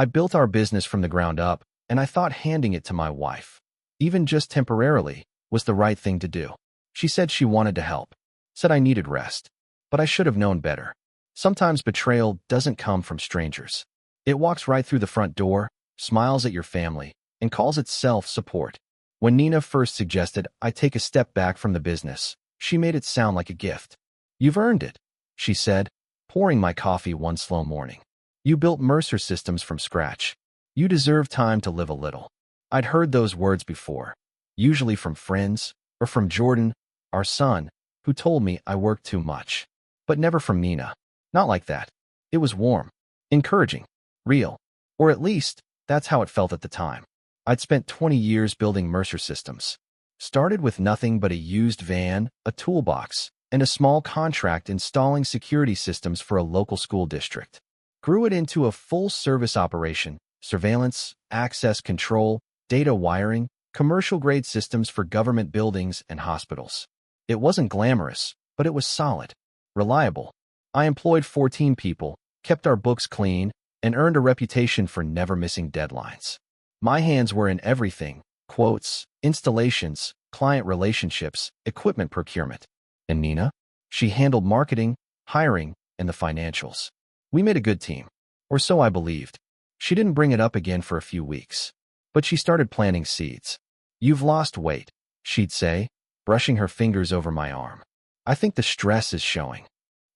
I built our business from the ground up, and I thought handing it to my wife, even just temporarily, was the right thing to do. She said she wanted to help, said I needed rest, but I should have known better. Sometimes betrayal doesn't come from strangers. It walks right through the front door, smiles at your family, and calls itself support. When Nina first suggested I take a step back from the business, she made it sound like a gift. "You've earned it," she said, pouring my coffee one slow morning. "You built Mercer Systems from scratch. You deserve time to live a little." I'd heard those words before, usually from friends or from Jordan, our son, who told me I worked too much. But never from Nina. Not like that. It was warm, encouraging, real. Or at least, that's how it felt at the time. I'd spent 20 years building Mercer Systems. Started with nothing but a used van, a toolbox, and a small contract installing security systems for a local school district. Grew it into a full-service operation: surveillance, access control, data wiring, commercial-grade systems for government buildings and hospitals. It wasn't glamorous, but it was solid, reliable. I employed 14 people, kept our books clean, and earned a reputation for never missing deadlines. My hands were in everything: quotes, installations, client relationships, equipment procurement. And Nina? She handled marketing, hiring, and the financials. We made a good team, or so I believed. She didn't bring it up again for a few weeks, but she started planting seeds. "You've lost weight," she'd say, brushing her fingers over my arm. "I think the stress is showing."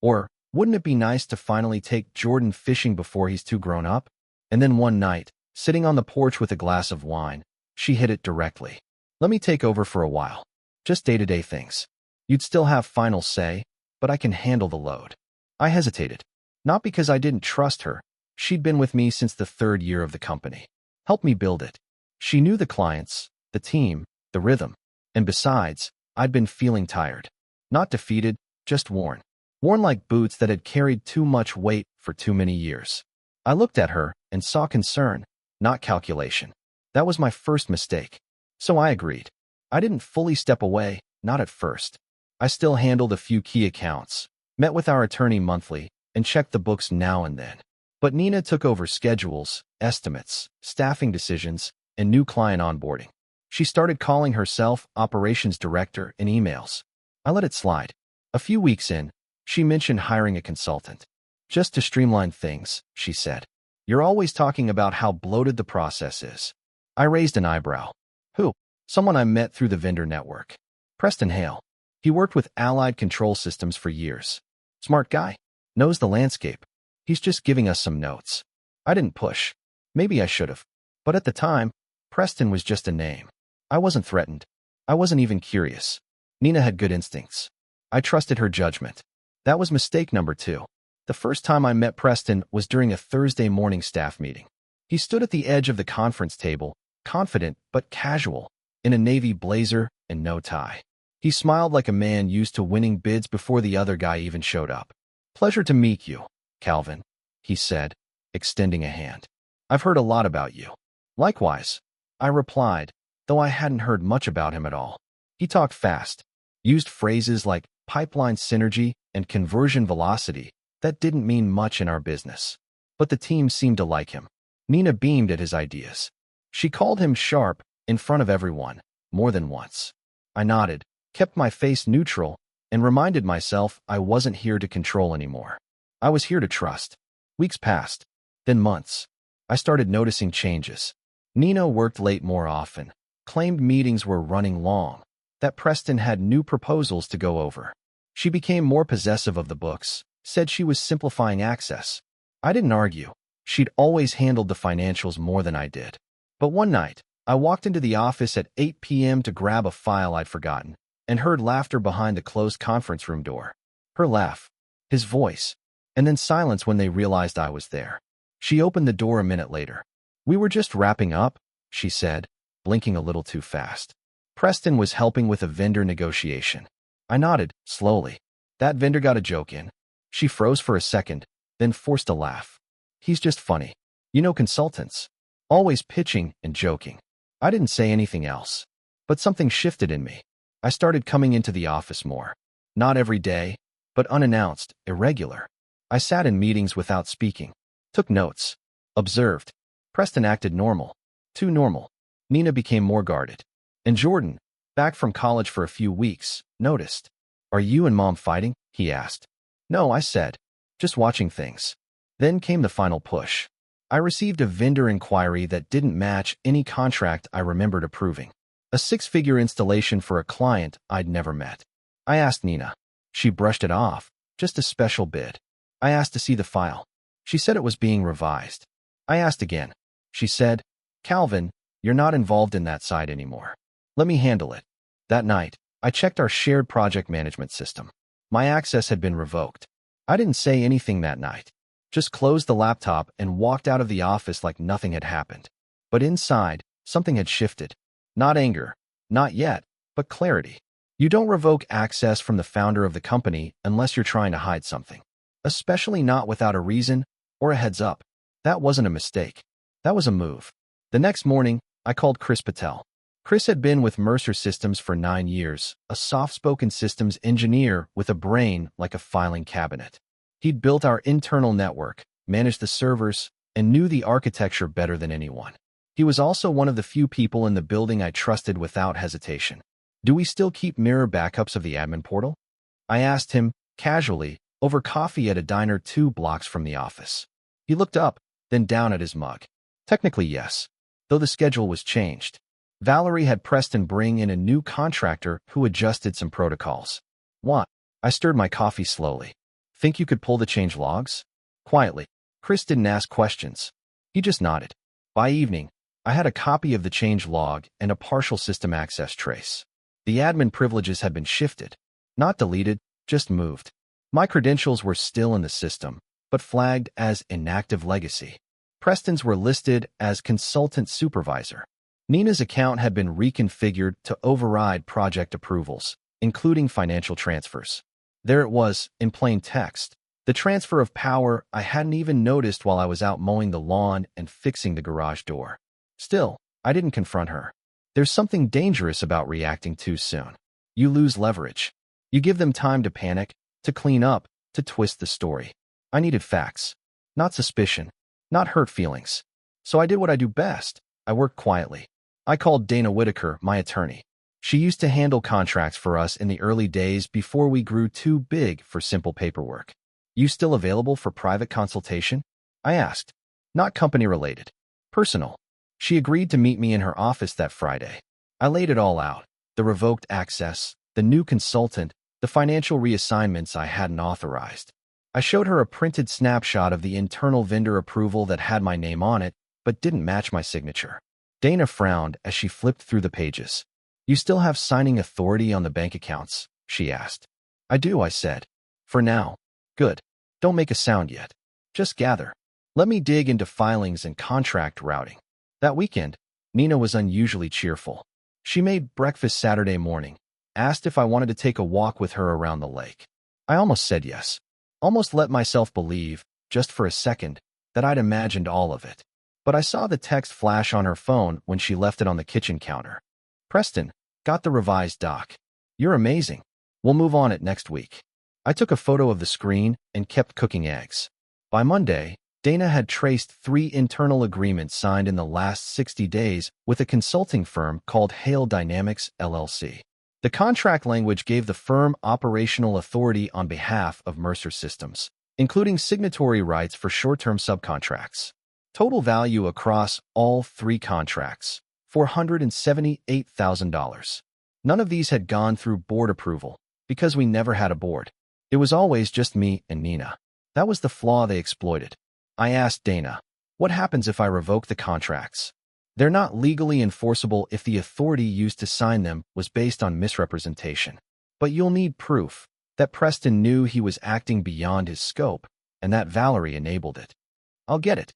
Or, "Wouldn't it be nice to finally take Jordan fishing before he's too grown up?" And then one night, sitting on the porch with a glass of wine, she hit it directly. "Let me take over for a while. Just day-to-day things. You'd still have final say, but I can handle the load." I hesitated. Not because I didn't trust her. She'd been with me since the 3rd year of the company. Helped me build it. She knew the clients, the team, the rhythm. And besides, I'd been feeling tired. Not defeated, just worn. Worn like boots that had carried too much weight for too many years. I looked at her and saw concern, not calculation. That was my first mistake. So I agreed. I didn't fully step away, not at first. I still handled a few key accounts, met with our attorney monthly, and checked the books now and then. But Nina took over schedules, estimates, staffing decisions, and new client onboarding. She started calling herself operations director in emails. I let it slide. A few weeks in, she mentioned hiring a consultant. "Just to streamline things," she said. "You're always talking about how bloated the process is." I raised an eyebrow. "Who?" "Someone I met through the vendor network. Preston Hale. He worked with Allied Control Systems for years. Smart guy. Knows the landscape. He's just giving us some notes." I didn't push. Maybe I should have. But at the time, Preston was just a name. I wasn't threatened. I wasn't even curious. Nina had good instincts. I trusted her judgment. That was mistake number 2. The first time I met Preston was during a Thursday morning staff meeting. He stood at the edge of the conference table, confident but casual, in a navy blazer and no tie. He smiled like a man used to winning bids before the other guy even showed up. "Pleasure to meet you, Calvin," he said, extending a hand. "I've heard a lot about you." "Likewise," I replied, though I hadn't heard much about him at all. He talked fast, used phrases like pipeline synergy and conversion velocity that didn't mean much in our business. But the team seemed to like him. Nina beamed at his ideas. She called him sharp in front of everyone, more than once. I nodded, kept my face neutral, and reminded myself I wasn't here to control anymore. I was here to trust. Weeks passed, then months. I started noticing changes. Nina worked late more often, claimed meetings were running long, that Preston had new proposals to go over. She became more possessive of the books, said she was simplifying access. I didn't argue. She'd always handled the financials more than I did. But one night, I walked into the office at 8 p.m. to grab a file I'd forgotten, and heard laughter behind the closed conference room door. Her laugh, his voice, and then silence when they realized I was there. She opened the door a minute later. "We were just wrapping up," she said, blinking a little too fast. Preston was helping with a vendor negotiation. I nodded, slowly. "That vendor got a joke in." She froze for a second, then forced a laugh. "He's just funny. You know consultants. Always pitching and joking." I didn't say anything else. But something shifted in me. I started coming into the office more. Not every day, but unannounced, irregular. I sat in meetings without speaking, took notes, observed. Preston acted normal. Too normal. Nina became more guarded. And Jordan, back from college for a few weeks, noticed. Are you and Mom fighting? He asked. No, I said. Just watching things. Then came the final push. I received a vendor inquiry that didn't match any contract I remembered approving. A six-figure installation for a client I'd never met. I asked Nina. She brushed it off. Just a special bid. I asked to see the file. She said it was being revised. I asked again. She said, Calvin, you're not involved in that side anymore. Let me handle it. That night, I checked our shared project management system. My access had been revoked. I didn't say anything that night. Just closed the laptop and walked out of the office like nothing had happened. But inside, something had shifted. Not anger. Not yet, but clarity. You don't revoke access from the founder of the company unless you're trying to hide something. Especially not without a reason or a heads up. That wasn't a mistake. That was a move. The next morning, I called Chris Patel. Chris had been with Mercer Systems for 9 years, a soft-spoken systems engineer with a brain like a filing cabinet. He'd built our internal network, managed the servers, and knew the architecture better than anyone. He was also one of the few people in the building I trusted without hesitation. Do we still keep mirror backups of the admin portal? I asked him, casually, over coffee at a diner 2 blocks from the office. He looked up, then down at his mug. Technically, yes, though the schedule was changed. Valerie had Preston bring in a new contractor who adjusted some protocols. What? I stirred my coffee slowly. Think you could pull the change logs? Quietly. Chris didn't ask questions. He just nodded. By evening, I had a copy of the change log and a partial system access trace. The admin privileges had been shifted. Not deleted, just moved. My credentials were still in the system, but flagged as inactive legacy. Preston's were listed as consultant supervisor. Nina's account had been reconfigured to override project approvals, including financial transfers. There it was, in plain text. The transfer of power I hadn't even noticed while I was out mowing the lawn and fixing the garage door. Still, I didn't confront her. There's something dangerous about reacting too soon. You lose leverage. You give them time to panic, to clean up, to twist the story. I needed facts, not suspicion, not hurt feelings. So I did what I do best. I worked quietly. I called Dana Whitaker, my attorney. She used to handle contracts for us in the early days before we grew too big for simple paperwork. You still available for private consultation? I asked. Not company-related. Personal. She agreed to meet me in her office that Friday. I laid it all out. The revoked access, the new consultant, the financial reassignments I hadn't authorized. I showed her a printed snapshot of the internal vendor approval that had my name on it, but didn't match my signature. Dana frowned as she flipped through the pages. You still have signing authority on the bank accounts? She asked. I do, I said. For now. Good. Don't make a sound yet. Just gather. Let me dig into filings and contract routing. That weekend, Nina was unusually cheerful. She made breakfast Saturday morning, asked if I wanted to take a walk with her around the lake. I almost said yes. Almost let myself believe, just for a second, that I'd imagined all of it. But I saw the text flash on her phone when she left it on the kitchen counter. Preston, got the revised doc. You're amazing. We'll move on it next week. I took a photo of the screen and kept cooking eggs. By Monday, Dana had traced 3 internal agreements signed in the last 60 days with a consulting firm called Hale Dynamics, LLC. The contract language gave the firm operational authority on behalf of Mercer Systems, including signatory rights for short-term subcontracts. Total value across all 3 contracts, $478,000. None of these had gone through board approval, because we never had a board. It was always just me and Nina. That was the flaw they exploited. I asked Dana, what happens if I revoke the contracts? They're not legally enforceable if the authority used to sign them was based on misrepresentation. But you'll need proof that Preston knew he was acting beyond his scope, and that Valerie enabled it. I'll get it.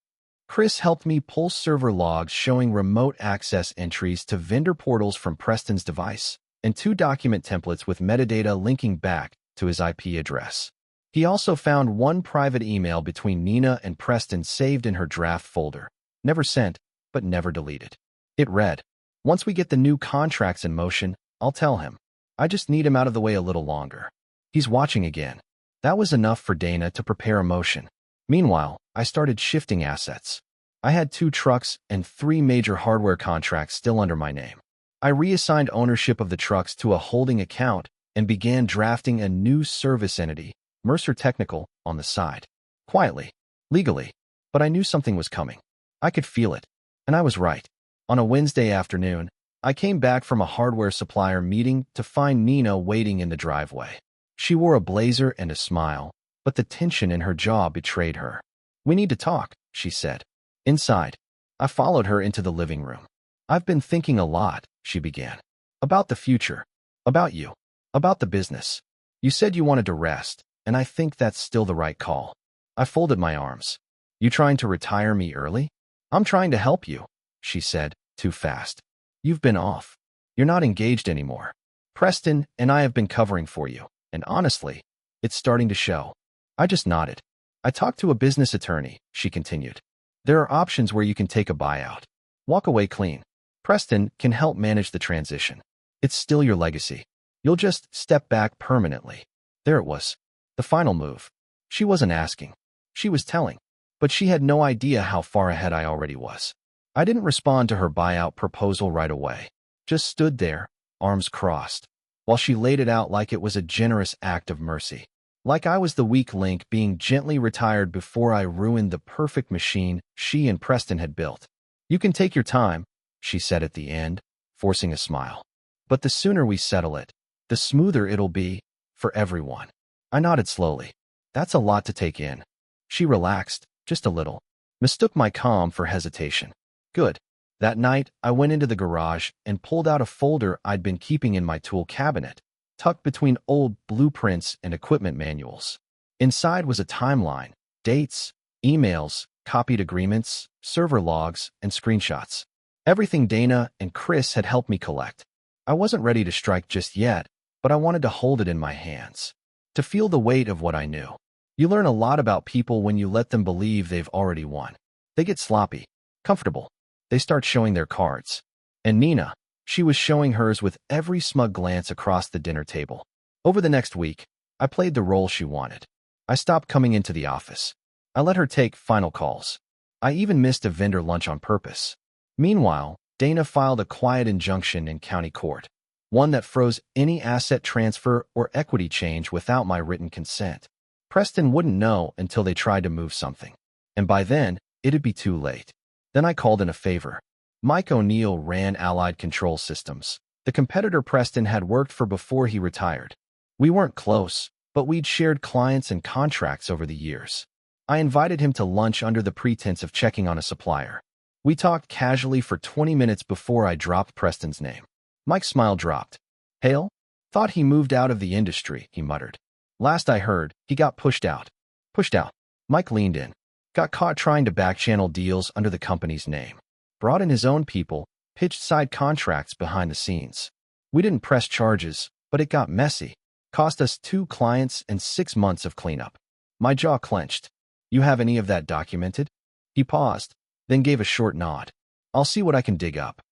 Chris helped me pull server logs showing remote access entries to vendor portals from Preston's device, and 2 document templates with metadata linking back to his IP address. He also found 1 private email between Nina and Preston saved in her draft folder, never sent, but never deleted. It read, once we get the new contracts in motion, I'll tell him. I just need him out of the way a little longer. He's watching again. That was enough for Dana to prepare a motion. Meanwhile, I started shifting assets. I had 2 trucks and 3 major hardware contracts still under my name. I reassigned ownership of the trucks to a holding account and began drafting a new service entity, Mercer Technical, on the side. Quietly, legally, but I knew something was coming. I could feel it, and I was right. On a Wednesday afternoon, I came back from a hardware supplier meeting to find Nina waiting in the driveway. She wore a blazer and a smile, but the tension in her jaw betrayed her. "We need to talk," she said. Inside, I followed her into the living room. "I've been thinking a lot," she began. "About the future. About you. About the business. You said you wanted to rest, and I think that's still the right call." I folded my arms. "You trying to retire me early?" "I'm trying to help you," she said, too fast. "You've been off. You're not engaged anymore. Preston and I have been covering for you, and honestly, it's starting to show." I just nodded. "I talked to a business attorney," she continued. "There are options where you can take a buyout. Walk away clean. Preston can help manage the transition. It's still your legacy. You'll just step back permanently." There it was. The final move. She wasn't asking. She was telling. But she had no idea how far ahead I already was. I didn't respond to her buyout proposal right away. Just stood there, arms crossed, while she laid it out like it was a generous act of mercy. Like I was the weak link being gently retired before I ruined the perfect machine she and Preston had built. "You can take your time," she said at the end, forcing a smile. "But the sooner we settle it, the smoother it'll be for everyone." I nodded slowly. "That's a lot to take in." She relaxed, just a little, mistook my calm for hesitation. "Good." That night, I went into the garage and pulled out a folder I'd been keeping in my tool cabinet, tucked between old blueprints and equipment manuals. Inside was a timeline, dates, emails, copied agreements, server logs, and screenshots. Everything Dana and Chris had helped me collect. I wasn't ready to strike just yet, but I wanted to hold it in my hands, to feel the weight of what I knew. You learn a lot about people when you let them believe they've already won. They get sloppy, comfortable. They start showing their cards. And Nina, she was showing hers with every smug glance across the dinner table. Over the next week, I played the role she wanted. I stopped coming into the office. I let her take final calls. I even missed a vendor lunch on purpose. Meanwhile, Dana filed a quiet injunction in county court, one that froze any asset transfer or equity change without my written consent. Preston wouldn't know until they tried to move something, and by then, it'd be too late. Then I called in a favor. Mike O'Neill ran Allied Control Systems, the competitor Preston had worked for before he retired. We weren't close, but we'd shared clients and contracts over the years. I invited him to lunch under the pretense of checking on a supplier. We talked casually for 20 minutes before I dropped Preston's name. Mike's smile dropped. "Hale? Thought he moved out of the industry," he muttered. "Last I heard, he got pushed out." "Pushed out?" Mike leaned in. "Got caught trying to backchannel deals under the company's name. Brought in his own people, pitched side contracts behind the scenes. We didn't press charges, but it got messy. Cost us 2 clients and 6 months of cleanup." My jaw clenched. "You have any of that documented?" He paused, then gave a short nod. "I'll see what I can dig up."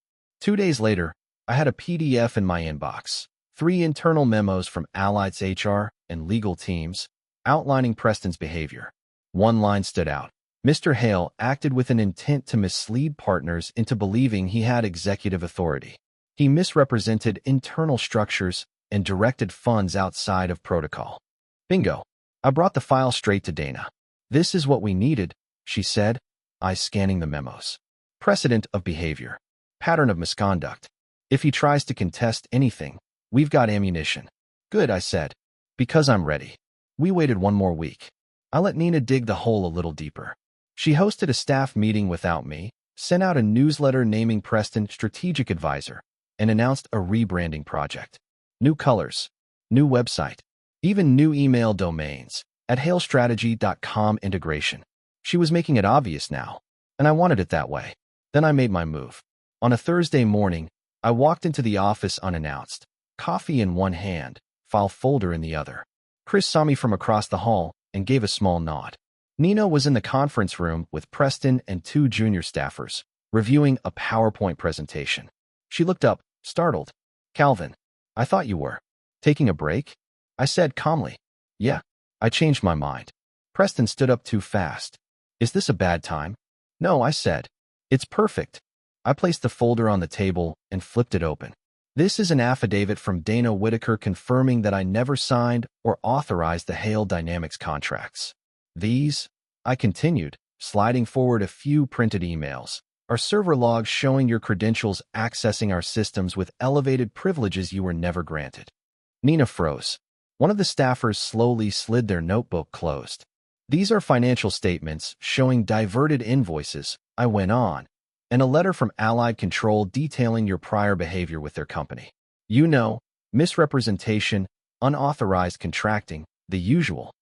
2 days later, I had a PDF in my inbox. 3 internal memos from Allied's HR and legal teams outlining Preston's behavior. One line stood out. Mr. Hale acted with an intent to mislead partners into believing he had executive authority. He misrepresented internal structures and directed funds outside of protocol. Bingo. I brought the file straight to Dana. "This is what we needed," she said, eyes scanning the memos. "Precedent of behavior. Pattern of misconduct. If he tries to contest anything, we've got ammunition." "Good," I said, "because I'm ready." We waited 1 more week. I let Nina dig the hole a little deeper. She hosted a staff meeting without me, sent out a newsletter naming Preston strategic advisor, and announced a rebranding project. New colors, new website, even new email domains, at halestrategy.com integration. She was making it obvious now, and I wanted it that way. Then I made my move. On a Thursday morning, I walked into the office unannounced, coffee in one hand, file folder in the other. Chris saw me from across the hall and gave a small nod. Nina was in the conference room with Preston and 2 junior staffers, reviewing a PowerPoint presentation. She looked up, startled. "Calvin, I thought you were taking a break?" I said calmly. "Yeah, I changed my mind." Preston stood up too fast. "Is this a bad time?" No, I said. It's perfect. I placed the folder on the table and flipped it open. This is an affidavit from Dana Whitaker confirming that I never signed or authorized the Hale Dynamics contracts. These, I continued, sliding forward a few printed emails, are server logs showing your credentials accessing our systems with elevated privileges you were never granted. Nina froze. One of the staffers slowly slid their notebook closed. These are financial statements showing diverted invoices, I went on, and a letter from Allied Control detailing your prior behavior with their company. You know, misrepresentation, unauthorized contracting, the usual.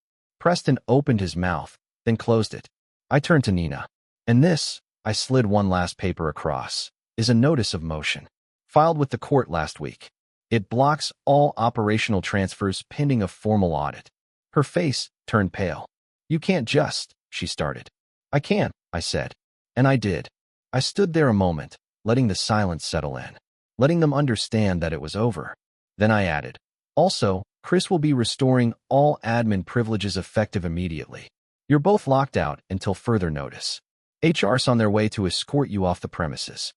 Preston opened his mouth, then closed it. I turned to Nina. And this, I slid one last paper across, is a notice of motion, filed with the court last week. It blocks all operational transfers pending a formal audit. Her face turned pale. You can't just, she started. I can't, I said. And I did. I stood there a moment, letting the silence settle in, letting them understand that it was over. Then I added, also, Chris will be restoring all admin privileges effective immediately. You're both locked out until further notice. HR's on their way to escort you off the premises.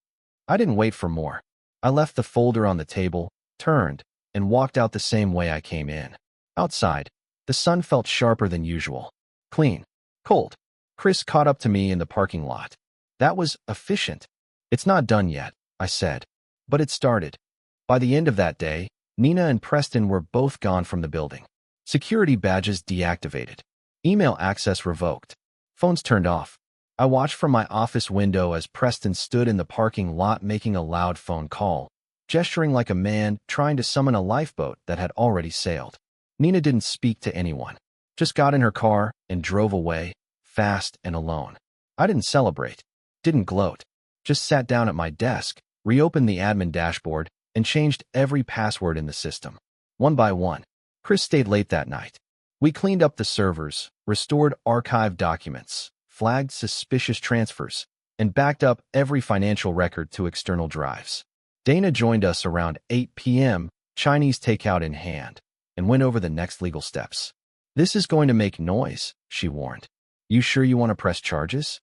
I didn't wait for more. I left the folder on the table, turned, and walked out the same way I came in. Outside, the sun felt sharper than usual. Clean. Cold. Chris caught up to me in the parking lot. That was efficient. It's not done yet, I said. But it started. By the end of that day, Nina and Preston were both gone from the building. Security badges deactivated. Email access revoked. Phones turned off. I watched from my office window as Preston stood in the parking lot making a loud phone call, gesturing like a man trying to summon a lifeboat that had already sailed. Nina didn't speak to anyone, just got in her car and drove away, fast and alone. I didn't celebrate, didn't gloat, just sat down at my desk, reopened the admin dashboard, and changed every password in the system. One by one. Chris stayed late that night. We cleaned up the servers, restored archived documents, flagged suspicious transfers, and backed up every financial record to external drives. Dana joined us around 8 p.m., Chinese takeout in hand, and went over the next legal steps. This is going to make noise, she warned. You sure you want to press charges?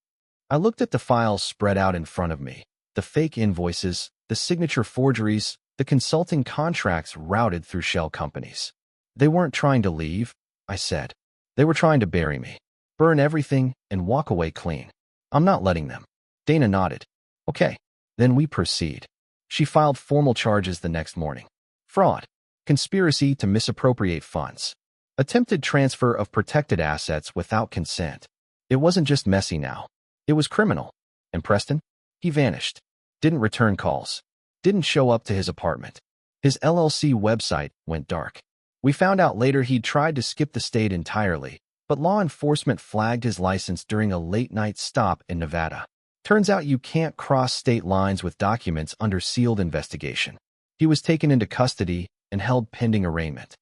I looked at the files spread out in front of me, the fake invoices, the signature forgeries, the consulting contracts routed through shell companies. They weren't trying to leave, I said. They were trying to bury me, burn everything, and walk away clean. I'm not letting them. Dana nodded. Okay, then we proceed. She filed formal charges the next morning. Fraud, conspiracy to misappropriate funds, attempted transfer of protected assets without consent. It wasn't just messy now. It was criminal. And Preston? He vanished. Didn't return calls. Didn't show up to his apartment. His LLC website went dark. We found out later he'd tried to skip the state entirely, but law enforcement flagged his license during a late-night stop in Nevada. Turns out you can't cross state lines with documents under sealed investigation. He was taken into custody and held pending arraignment.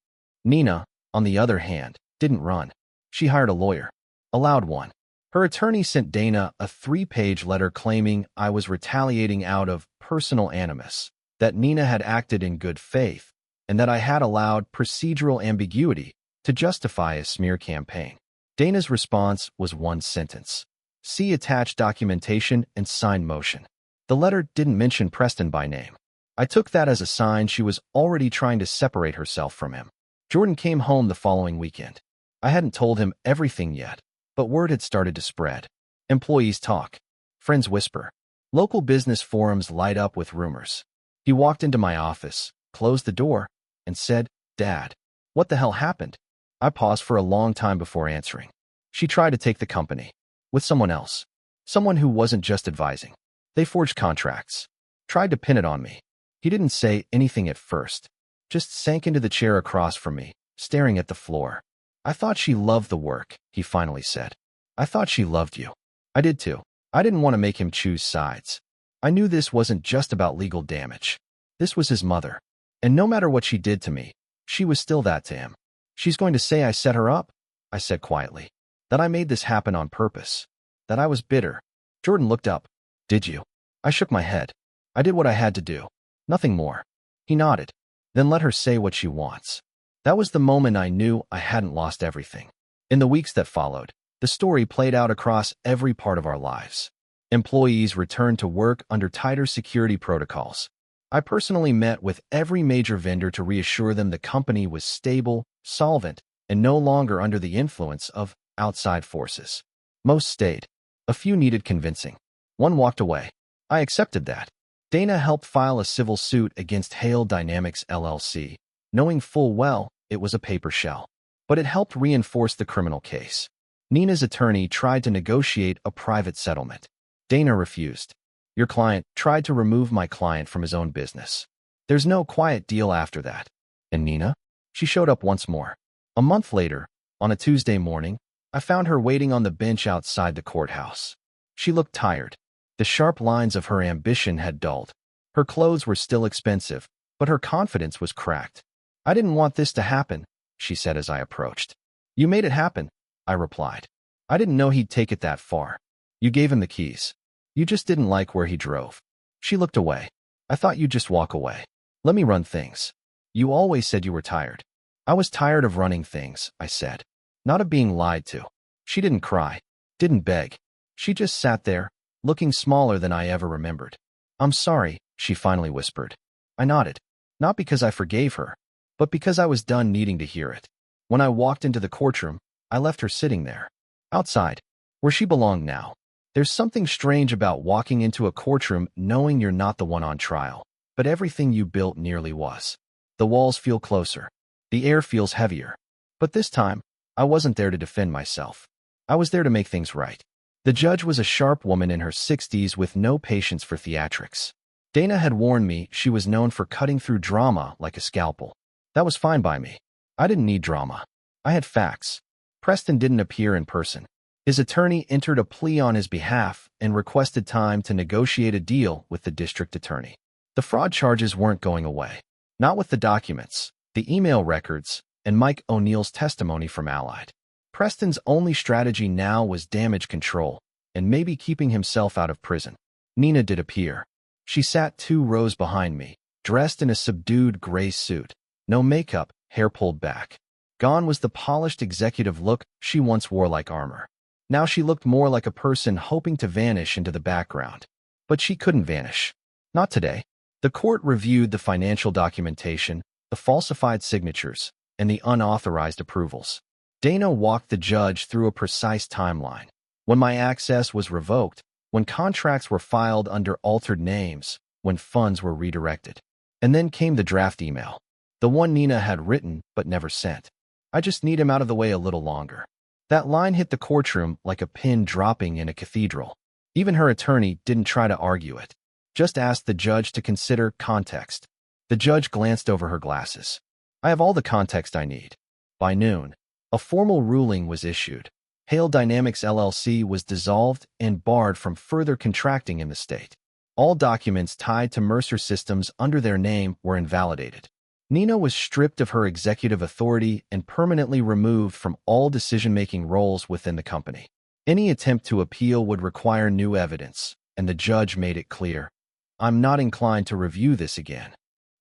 Nina, on the other hand, didn't run. She hired a lawyer. A loud one. Her attorney sent Dana a 3-page letter claiming I was retaliating out of personal animus, that Nina had acted in good faith, and that I had allowed procedural ambiguity to justify a smear campaign. Dana's response was one sentence. See attached documentation and sign motion. The letter didn't mention Preston by name. I took that as a sign she was already trying to separate herself from him. Jordan came home the following weekend. I hadn't told him everything yet, but word had started to spread. Employees talk. Friends whisper. Local business forums light up with rumors. He walked into my office, closed the door, and said, Dad, what the hell happened? I paused for a long time before answering. She tried to take the company. With someone else. Someone who wasn't just advising. They forged contracts. Tried to pin it on me. He didn't say anything at first. Just sank into the chair across from me, staring at the floor. I thought she loved the work, he finally said. I thought she loved you. I did too. I didn't want to make him choose sides. I knew this wasn't just about legal damage. This was his mother. And no matter what she did to me, she was still that to him. She's going to say I set her up? I said quietly. That I made this happen on purpose. That I was bitter. Jordan looked up. Did you? I shook my head. I did what I had to do. Nothing more. He nodded. Then let her say what she wants. That was the moment I knew I hadn't lost everything. In the weeks that followed, the story played out across every part of our lives. Employees returned to work under tighter security protocols. I personally met with every major vendor to reassure them the company was stable, solvent, and no longer under the influence of outside forces. Most stayed. A few needed convincing. One walked away. I accepted that. Dana helped file a civil suit against Hale Dynamics LLC, knowing full well it was a paper shell. But it helped reinforce the criminal case. Nina's attorney tried to negotiate a private settlement. Dana refused. Your client tried to remove my client from his own business. There's no quiet deal after that. And Nina? She showed up once more. A month later, on a Tuesday morning, I found her waiting on the bench outside the courthouse. She looked tired. The sharp lines of her ambition had dulled. Her clothes were still expensive, but her confidence was cracked. I didn't want this to happen, she said as I approached. You made it happen, I replied. I didn't know he'd take it that far. You gave him the keys. You just didn't like where he drove. She looked away. I thought you'd just walk away. Let me run things. You always said you were tired. I was tired of running things, I said. Not of being lied to. She didn't cry, didn't beg. She just sat there, looking smaller than I ever remembered. I'm sorry, she finally whispered. I nodded. Not because I forgave her, but because I was done needing to hear it. When I walked into the courtroom, I left her sitting there. Outside, where she belonged now. There's something strange about walking into a courtroom knowing you're not the one on trial, but everything you built nearly was. The walls feel closer. The air feels heavier. But this time, I wasn't there to defend myself. I was there to make things right. The judge was a sharp woman in her 60s with no patience for theatrics. Dana had warned me she was known for cutting through drama like a scalpel. That was fine by me. I didn't need drama. I had facts. Preston didn't appear in person. His attorney entered a plea on his behalf and requested time to negotiate a deal with the district attorney. The fraud charges weren't going away. Not with the documents, the email records, and Mike O'Neill's testimony from Allied. Preston's only strategy now was damage control and maybe keeping himself out of prison. Nina did appear. She sat 2 rows behind me, dressed in a subdued gray suit. No makeup, hair pulled back. Gone was the polished executive look she once wore like armor. Now she looked more like a person hoping to vanish into the background. But she couldn't vanish. Not today. The court reviewed the financial documentation, the falsified signatures, and the unauthorized approvals. Dana walked the judge through a precise timeline. When my access was revoked, when contracts were filed under altered names, when funds were redirected. And then came the draft email. The one Nina had written but never sent. I just need him out of the way a little longer. That line hit the courtroom like a pin dropping in a cathedral. Even her attorney didn't try to argue it. Just asked the judge to consider context. The judge glanced over her glasses. I have all the context I need. By noon, a formal ruling was issued. Hale Dynamics LLC was dissolved and barred from further contracting in the state. All documents tied to Mercer Systems under their name were invalidated. Nina was stripped of her executive authority and permanently removed from all decision-making roles within the company. Any attempt to appeal would require new evidence, and the judge made it clear. I'm not inclined to review this again.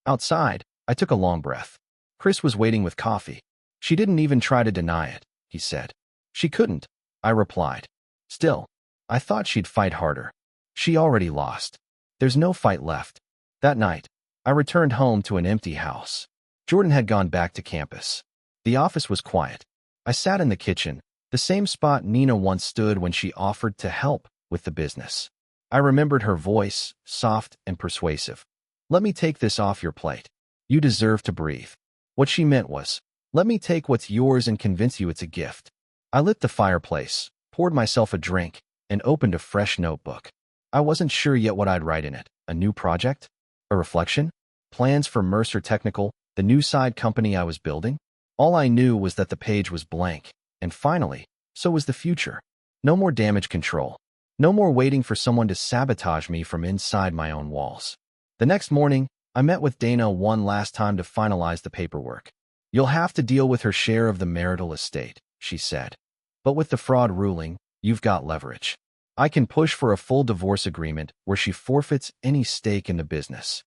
Outside, I took a long breath. Chris was waiting with coffee. She didn't even try to deny it, he said. She couldn't, I replied. Still, I thought she'd fight harder. She already lost. There's no fight left. That night, I returned home to an empty house. Jordan had gone back to campus. The office was quiet. I sat in the kitchen, the same spot Nina once stood when she offered to help with the business. I remembered her voice, soft and persuasive. Let me take this off your plate. You deserve to breathe. What she meant was, let me take what's yours and convince you it's a gift. I lit the fireplace, poured myself a drink, and opened a fresh notebook. I wasn't sure yet what I'd write in it. A new project? A reflection? Plans for Mercer Technical, the new side company I was building? All I knew was that the page was blank, and finally, so was the future. No more damage control. No more waiting for someone to sabotage me from inside my own walls. The next morning, I met with Dana one last time to finalize the paperwork. You'll have to deal with her share of the marital estate, she said. But with the fraud ruling, you've got leverage. I can push for a full divorce agreement where she forfeits any stake in the business.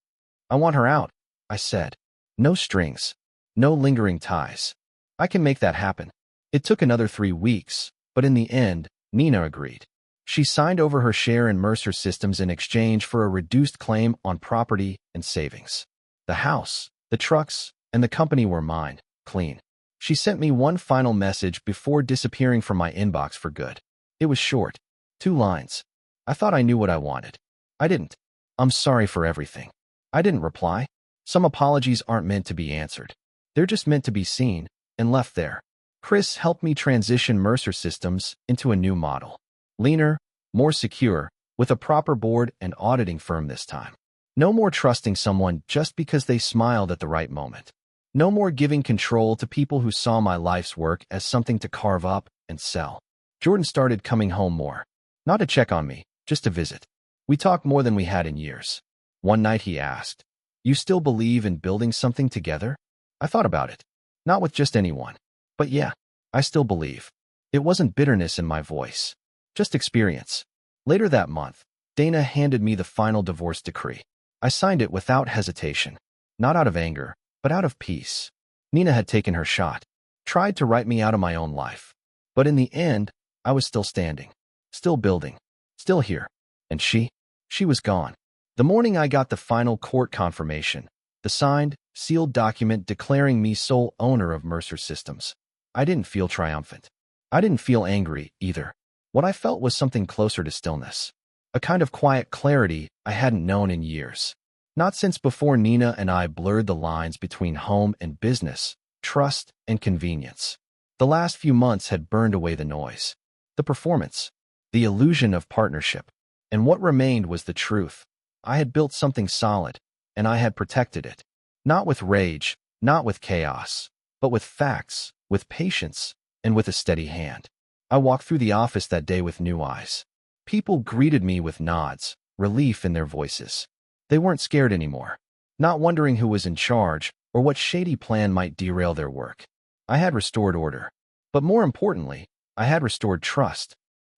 I want her out, I said. No strings. No lingering ties. I can make that happen. It took another 3 weeks, but in the end, Nina agreed. She signed over her share in Mercer Systems in exchange for a reduced claim on property and savings. The house, the trucks, and the company were mine, clean. She sent me one final message before disappearing from my inbox for good. It was short. 2 lines. I thought I knew what I wanted. I didn't. I'm sorry for everything. I didn't reply. Some apologies aren't meant to be answered. They're just meant to be seen and left there. Chris helped me transition Mercer Systems into a new model. Leaner, more secure, with a proper board and auditing firm this time. No more trusting someone just because they smiled at the right moment. No more giving control to people who saw my life's work as something to carve up and sell. Jordan started coming home more. Not to check on me, just to visit. We talked more than we had in years. One night he asked, "You still believe in building something together?" I thought about it. Not with just anyone. But yeah, I still believe. It wasn't bitterness in my voice. Just experience. Later that month, Dana handed me the final divorce decree. I signed it without hesitation. Not out of anger, but out of peace. Nina had taken her shot. Tried to write me out of my own life. But in the end, I was still standing. Still building. Still here. And she was gone. The morning I got the final court confirmation, the signed, sealed document declaring me sole owner of Mercer Systems, I didn't feel triumphant. I didn't feel angry, either. What I felt was something closer to stillness. A kind of quiet clarity I hadn't known in years. Not since before Nina and I blurred the lines between home and business, trust and convenience. The last few months had burned away the noise, the performance, the illusion of partnership. And what remained was the truth. I had built something solid, and I had protected it. Not with rage, not with chaos, but with facts, with patience, and with a steady hand. I walked through the office that day with new eyes. People greeted me with nods, relief in their voices. They weren't scared anymore, not wondering who was in charge or what shady plan might derail their work. I had restored order. But more importantly, I had restored trust.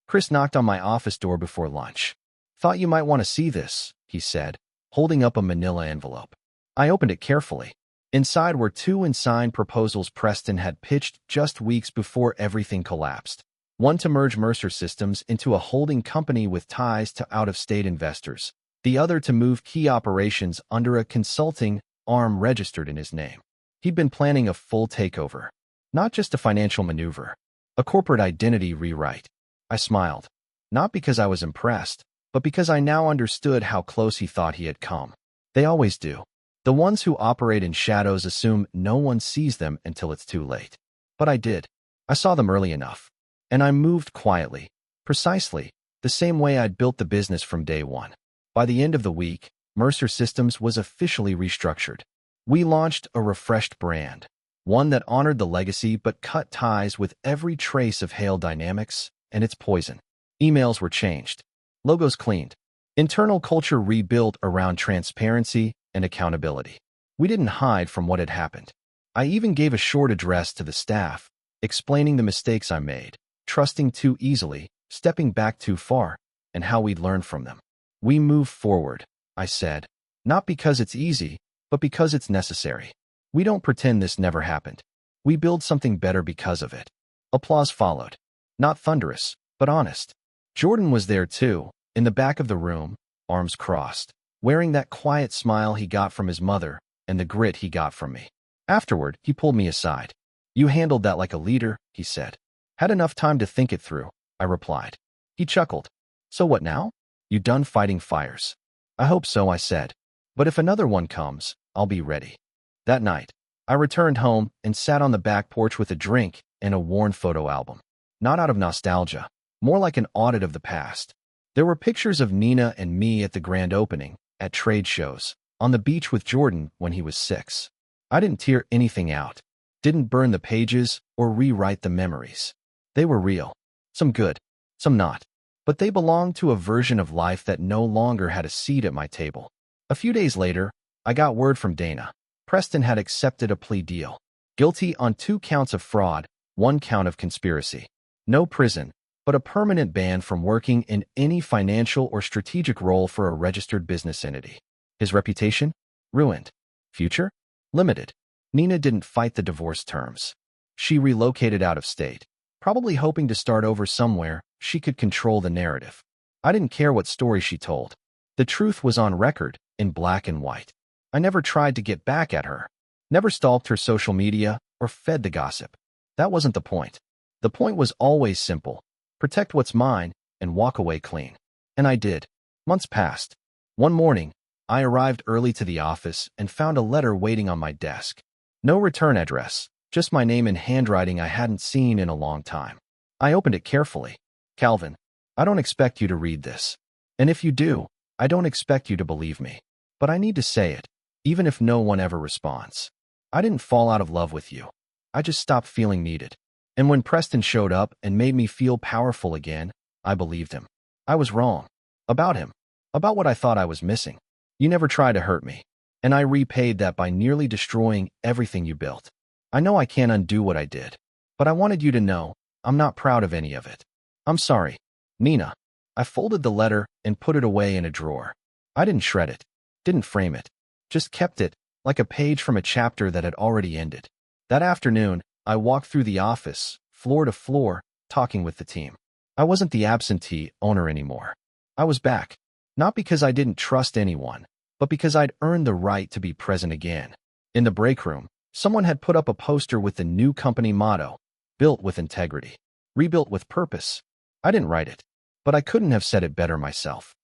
Chris knocked on my office door before lunch. "Thought you might want to see this," he said, holding up a manila envelope. I opened it carefully. Inside were 2 unsigned proposals Preston had pitched just weeks before everything collapsed. One to merge Mercer Systems into a holding company with ties to out-of-state investors. The other to move key operations under a consulting arm registered in his name. He'd been planning a full takeover. Not just a financial maneuver. A corporate identity rewrite. I smiled. Not because I was impressed, but because I now understood how close he thought he had come. They always do. The ones who operate in shadows assume no one sees them until it's too late. But I did. I saw them early enough. And I moved quietly, precisely, the same way I'd built the business from day one. By the end of the week, Mercer Systems was officially restructured. We launched a refreshed brand, one that honored the legacy but cut ties with every trace of Hale Dynamics and its poison. Emails were changed. Logos cleaned. Internal culture rebuilt around transparency and accountability. We didn't hide from what had happened. I even gave a short address to the staff, explaining the mistakes I made, trusting too easily, stepping back too far, and how we'd learn from them. We move forward, I said, not because it's easy, but because it's necessary. We don't pretend this never happened. We build something better because of it. Applause followed. Not thunderous, but honest. Jordan was there too, in the back of the room, arms crossed, wearing that quiet smile he got from his mother and the grit he got from me. Afterward, he pulled me aside. "You handled that like a leader," he said. "Had enough time to think it through," I replied. He chuckled. "So what now? You done fighting fires?" "I hope so," I said. "But if another one comes, I'll be ready." That night, I returned home and sat on the back porch with a drink and a worn photo album. Not out of nostalgia, more like an audit of the past. There were pictures of Nina and me at the grand opening, at trade shows, on the beach with Jordan when he was 6. I didn't tear anything out, didn't burn the pages or rewrite the memories. They were real, some good, some not, but they belonged to a version of life that no longer had a seat at my table. A few days later, I got word from Dana. Preston had accepted a plea deal. Guilty on 2 counts of fraud, 1 count of conspiracy. No prison, but a permanent ban from working in any financial or strategic role for a registered business entity. His reputation? Ruined. Future? Limited. Nina didn't fight the divorce terms. She relocated out of state. probably hoping to start over somewhere she could control the narrative. I didn't care what story she told. The truth was on record, in black and white. I never tried to get back at her, never stalked her social media or fed the gossip. That wasn't the point. The point was always simple: protect what's mine and walk away clean. And I did. Months passed. One morning, I arrived early to the office and found a letter waiting on my desk. No return address, just my name in handwriting I hadn't seen in a long time. I opened it carefully. Calvin, I don't expect you to read this. And if you do, I don't expect you to believe me. But I need to say it, even if no one ever responds. I didn't fall out of love with you. I just stopped feeling needed. And when Preston showed up and made me feel powerful again, I believed him. I was wrong. About him. About what I thought I was missing. You never tried to hurt me. And I repaid that by nearly destroying everything you built. I know I can't undo what I did. But I wanted you to know, I'm not proud of any of it. I'm sorry. Nina. I folded the letter and put it away in a drawer. I didn't shred it. Didn't frame it. Just kept it, like a page from a chapter that had already ended. That afternoon, I walked through the office, floor to floor, talking with the team. I wasn't the absentee owner anymore. I was back. Not because I didn't trust anyone, but because I'd earned the right to be present again. In the break room, someone had put up a poster with the new company motto: built with integrity, rebuilt with purpose. I didn't write it, but I couldn't have said it better myself.